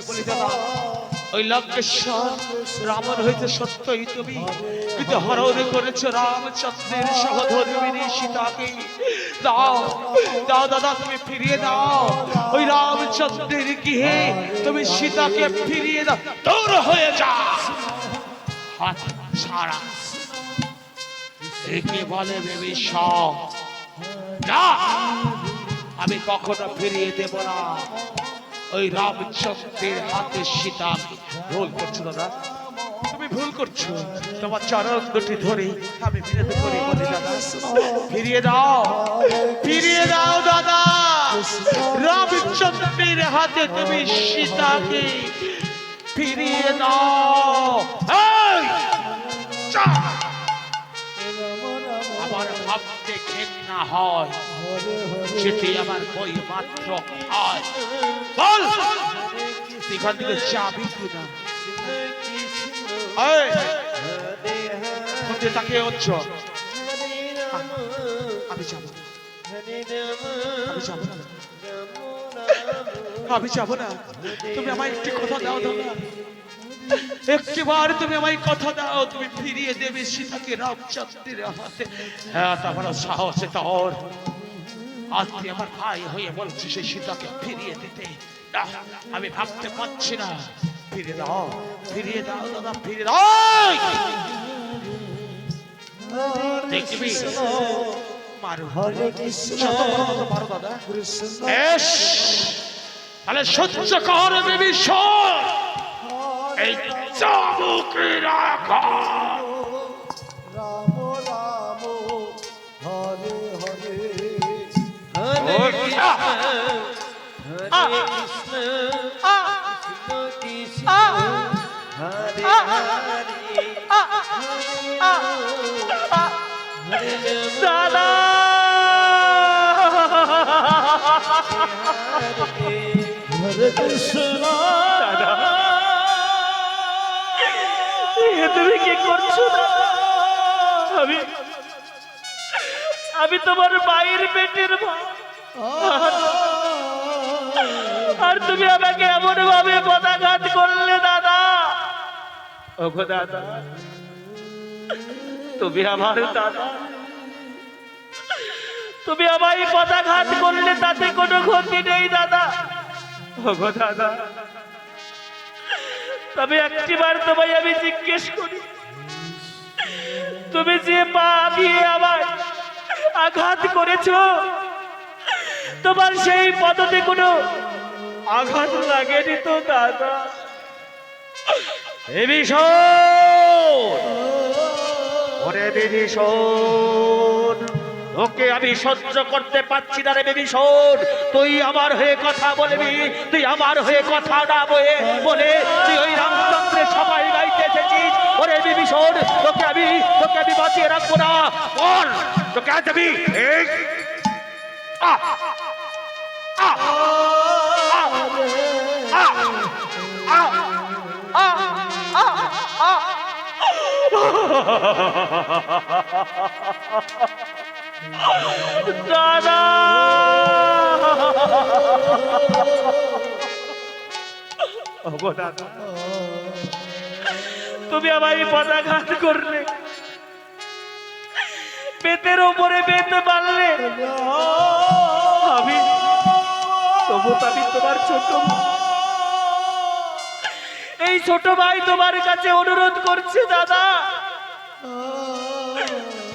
বলি দাদা ওই লঙ্কেশ্বর রাবণ হইতে সত্যই তুমি, কিন্তু হরণ করেছো রামচন্দ্রের সহধর্মিণী সীতাকে। দাও দাও দাদা, তুমি ফিরিয়ে দাও ওই রামচন্দ্রের গৃহে, তুমি সীতাকে ফিরিয়ে দাও। দূর হয়ে যা, হাত ছাড়া। একে বলে বিভীষণ, না আমি কখনো ফিরিয়ে দেব না ওই রামচন্দ্রের হাতে সীতা। ভুল করছো দাদা, তুমি ভুল করছো। তোমার চরণ দুটি ধরে আমি বিরত করি, বলি দাদা ফিরিয়ে দাও, ফিরিয়ে দাও দাদা রামচন্দ্রের হাতে তুমি সীতাকে ফিরিয়ে দাও। আমার ভাবতে ঘেন্না হয়, সেটি আমার বই মাত্র হয়। বল সেখান থেকে যাবি কিনা? তাকে হচ্ছ আমি যাবো, আমি যাবো না, আমি যাবো না। তুমি আমায় একটি কথা দাও দাদা, একটিবার তুমি আমায় কথা দাও, তুমি ফিরিয়ে দেবে সীতাকে রামচন্দ্রের হাতে। হ্যাঁ, তোমার সাহস তোর। আজ তুই আমার ভাই হয়ে বলছিস সেই সীতাকে ফিরিয়ে দিতে। আমি ভাবতে পারছি না। ফিরিয়ে দাও, ফিরিয়ে দাও দাদা, ফিরিয়ে দাও। দেখবি মারো, মারো দাদা। তাহলে সহ্য কর বিভীষণ, এই চাবুকে রাখা। রাম রাম হরে হরে হরে কৃষ্ণ হরে কৃষ্ণ কৃষ্ণ হরে হরে দাদা হরে কৃষ্ণ। দাদা তুমি কি করছো? আমি তোমার মায়ের পেটের ভাই, আর তুমি আমাকে এমন ভাবে পদাঘাত করলে দাদা। ওগো দাদা, তুমি আমার দাদা, তুমি আমায় পদাঘাত করলে, তাতে কোনো ক্ষতি নেই দাদা। ওগো দাদা, তবে একটিবার তোমায় আমি জিজ্ঞেস করি, তুমি যে পা দিয়ে আমায় আঘাত করেছো, তোমার সেই পদতে কোনো আঘাত লাগেনি তো দাদা? ওরে বিভীষণ, ওকে আমি সহ্য করতে পারছি না রে বিভীষণ। তুই আমার হয়ে কথা বলবি, তুই আমার হয়ে কথা না বলে তুই ওই রামচন্দ্রের সবাই গাইতে এসেছিস। ওরে বিভীষণ, তোকে আমি বাঁচিয়ে রাখবো না। বল তোকে আজ আমি দাদা তুমি আমায় পদাঘাত করলে, বেতের উপরে বেত মারলে। আমি তবু আমি তোমার ছোট ভাই, এই ছোট ভাই তোমার কাছে অনুরোধ করছে দাদা,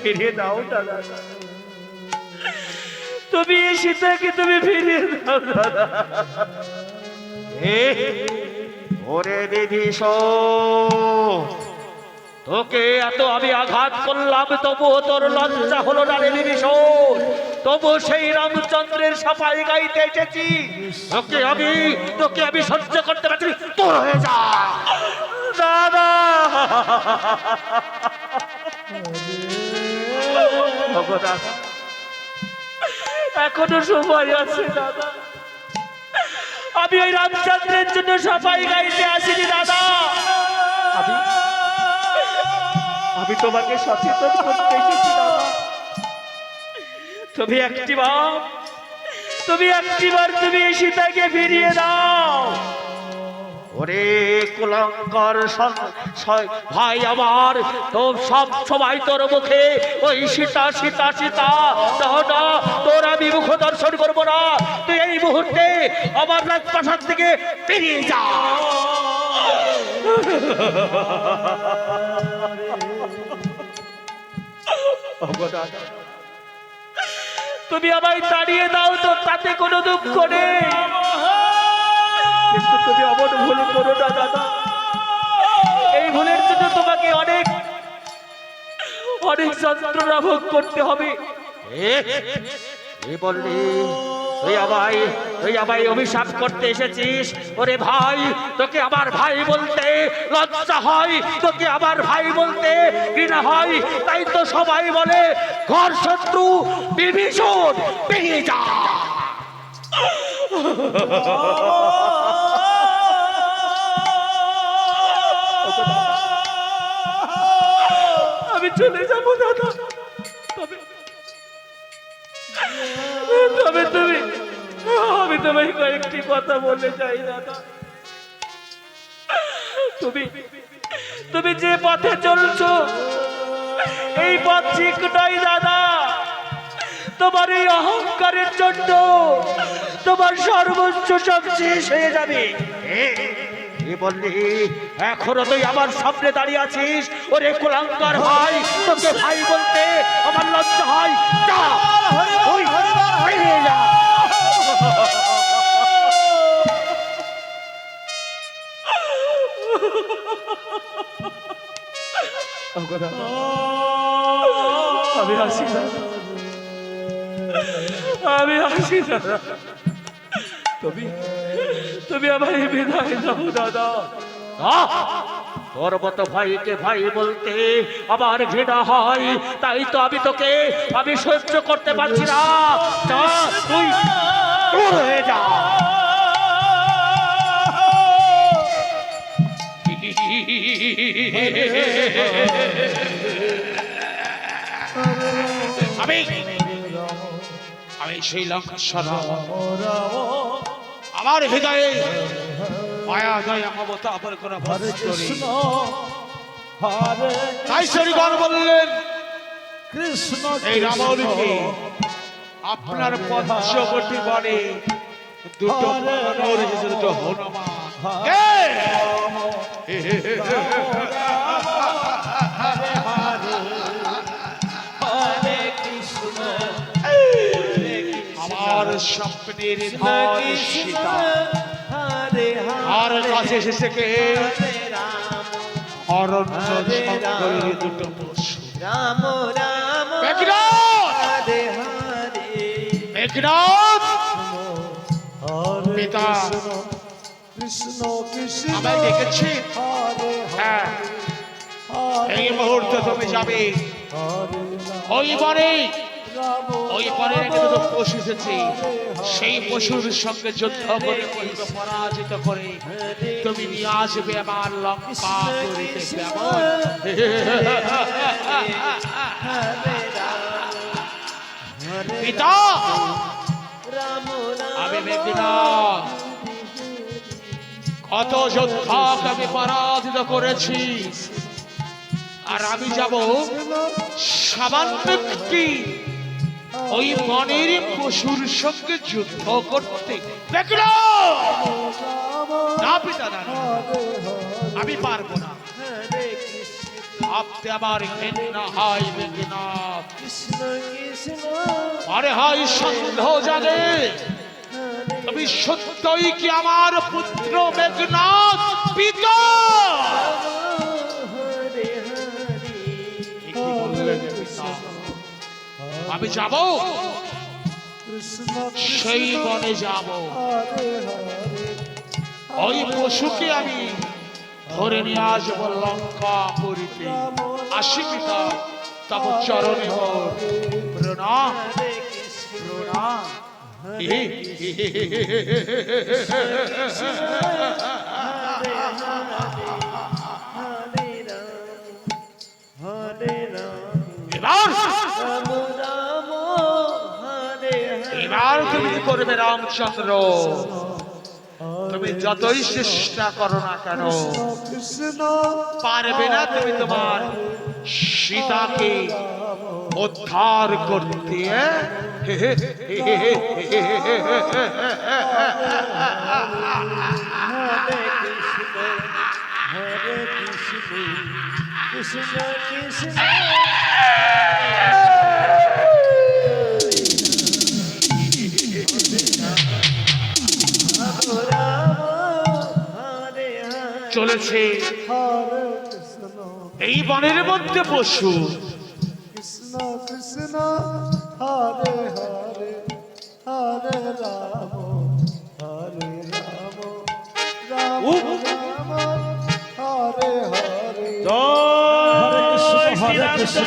ফিরিয়ে দাও দাদা। তুমি সীতাকে তুমি ফিরিয়ে দাও দাদা। ওরে বিভীষণ, তোকে এত আমি আঘাত করলাম, তবুও তোর লজ্জা হলো না রে বিভীষণ। তবু সেই রামচন্দ্রের সাফাই গাইতে এসেছি। তোকে আমি সহ্য করতে পারছি। তোর হয়ে যা দাদা। এখনো সময় আছে দাদা, আমি ওই রামচন্দ্রের জন্য সাফাই গাইতে আসিনি দাদা। আমি তোমাকে সচেতন করতে এসেছি দাদা। তুমি একটিবার তুমি সীতাকে ফিরিয়ে দাও। ওরে কুলঙ্কর ভাই আমার, তো সব সবাই তোর মুখে ওই সীতা সীতা সীতা, না তোর আমি মুখ দর্শন করবো না। তুই এই মুহূর্তে আমার রাজপ্রাসাদ থেকে বেরিয়ে যা। তুমি আমায় তাড়িয়ে দাও তো, তাতে কোনো দুঃখ নেই, কিন্তু তুমি অমন ভুল করো না দাদা। এই ভুলের জন্য তোমাকে অনেক অনেক যন্ত্রণা ভোগ করতে হবে। বললি তুই আমায় অভিশাপ করতে এসেছিস? ওরে ভাই, তোকে আমার ভাই বলতে লজ্জা হয়, তোকে আমার ভাই বলতে ঘৃণা হয়, তাই তো সবাই বলে ঘর শত্রু বিভীষণ, বেরিয়ে যা। আমি চলে যাব দাদা, তবে আমি তোমায় কয়েকটি কথা বলে যাই দাদা। তুমি যে পথে চলছো এই পথ ঠিক নয় দাদা। তোমার এই অহংকারের জন্য তোমার সর্বোচ্চ সব শেষ হয়ে যাবে। বললি এখনো তুই আমার সামনে দাঁড়িয়ে আছিস? ওরে কুলাঙ্গার ভাই, তোকে ভাই বলতে আমার লজ্জা হয়। যা, ওই বেরিয়ে যা। আমি আসি না, আমি আসি না। তুমি আমায় বিদায় দাও দাদা। তোর মতো ভাইকে ভাই বলতে আমার ঘৃণা হয়, তাই তো আমি সহ্য করতে পারছি না। তুই দূর হয়ে যা। আমি সেই লঙ্কেশ্বর আমার হৃদয়ে মায়া দয়া মমতা আমার কোনো তাই শরীগণ বললেন কৃষ্ণ এই রাবণকে আপনার পঞ্চবটি বনে দুটো বানর এসেছে, দুটো হনুমান। আমার স্বপ্নের ধন সীতা আর কাছে এসেছে কে? অরণ্য জঙ্গলের দুটো পশু। মেঘনাদ পিতা কৃষ্ণ কৃষ্ণ আমায় ডেকেছি। হ্যাঁ, এই মুহূর্তে তুমি যাবে ওই বনে। ওই বনের দুটো পশু এসেছে, সেই পশুর সঙ্গে যুদ্ধ করে পরাজিত করে তুমি নিয়ে আসবে আমার লঙ্কা করিতে। পিতা, আমি মেঘনাদ কত যোদ্ধাকে আমি পরাজিত করেছি, আর আমি যাব সামান্য একটি ওই বনের পশুর সঙ্গে যুদ্ধ করতে। না পিতা, না, আমি পারবো না। ভাবতে আমার ঘৃণা হয় মেঘনাদ, আরে হয় সন্দেহ জাগে তুমি সত্যই কি আমার পুত্র মেঘনাদ পিতা? আমি যাব সেই বনে, যাব ওই পশুকে আমি ধরে নিয়ে আসবো লঙ্কা পুরীতে। আসি পিতা, তব চরণে মোর প্রণাম প্রণাম। এবার তুমি কি করবে রামচন্দ্র? তুমি তুমি যতই চেষ্টা করো না কেন কৃষ্ণ পারবে না তুমি তোমার সীতাকে উদ্ধার করতে। হরে কৃষ্ণ হরে কৃষ্ণ কৃষ্ণ কৃষ্ণ চলেছে হরে কৃষ্ণ এই বনের মধ্যে পশু কৃষ্ণ কৃষ্ণ হরে হরে হরে রাম হরে রাম রাম রাম হরে হরে হরে কৃষ্ণ হরে কৃষ্ণ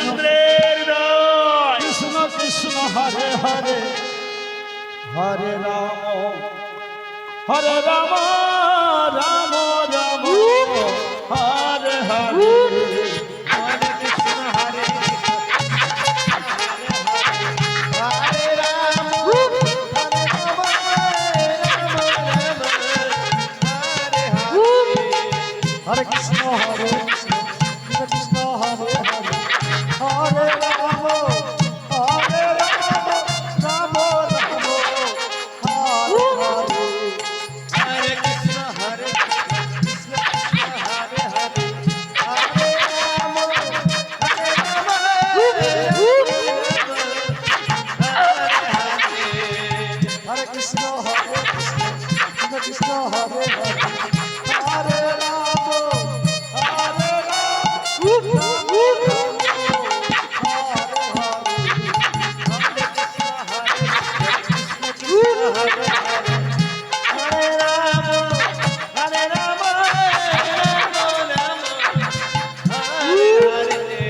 কৃষ্ণ কৃষ্ণ হরে হরে হরে রাম হরে রাম রাম রাম হরে হরে হরে কৃষ্ণ হরে হরে রাম হরে রাম রাম রাম হরে কৃষ্ণ হরে কৃষ্ণ কৃষ্ণ হরে হরে হরে রাম হরে রাম রাম রাম হরে হরে হরে কৃষ্ণ হরে কৃষ্ণ কৃষ্ণ হরে হরে হরে রাম হরে রাম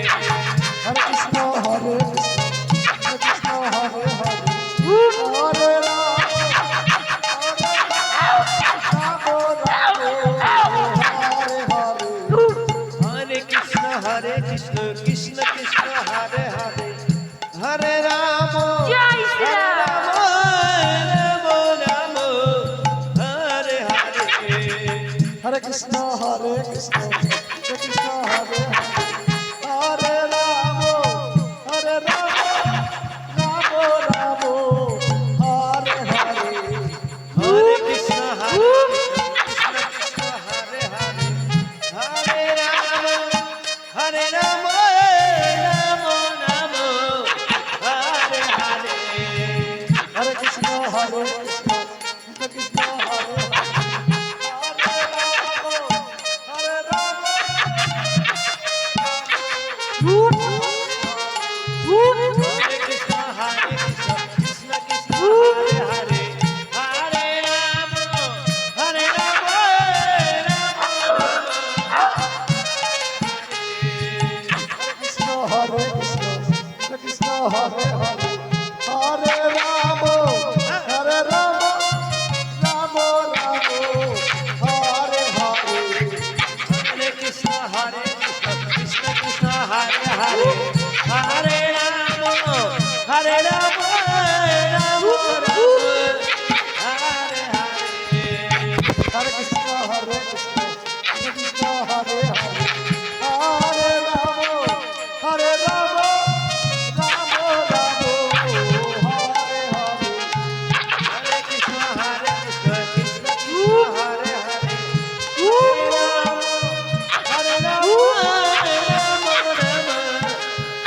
হরে কৃষ্ণ হরে কৃষ্ণ কৃষ্ণ হরে হরে হরে রাম হরে हरे कृष्ण कृष्ण कृष्ण हरे हरे हरे राम हरे राम राम हरे हरे हरे कृष्ण कृष्ण हरे हरे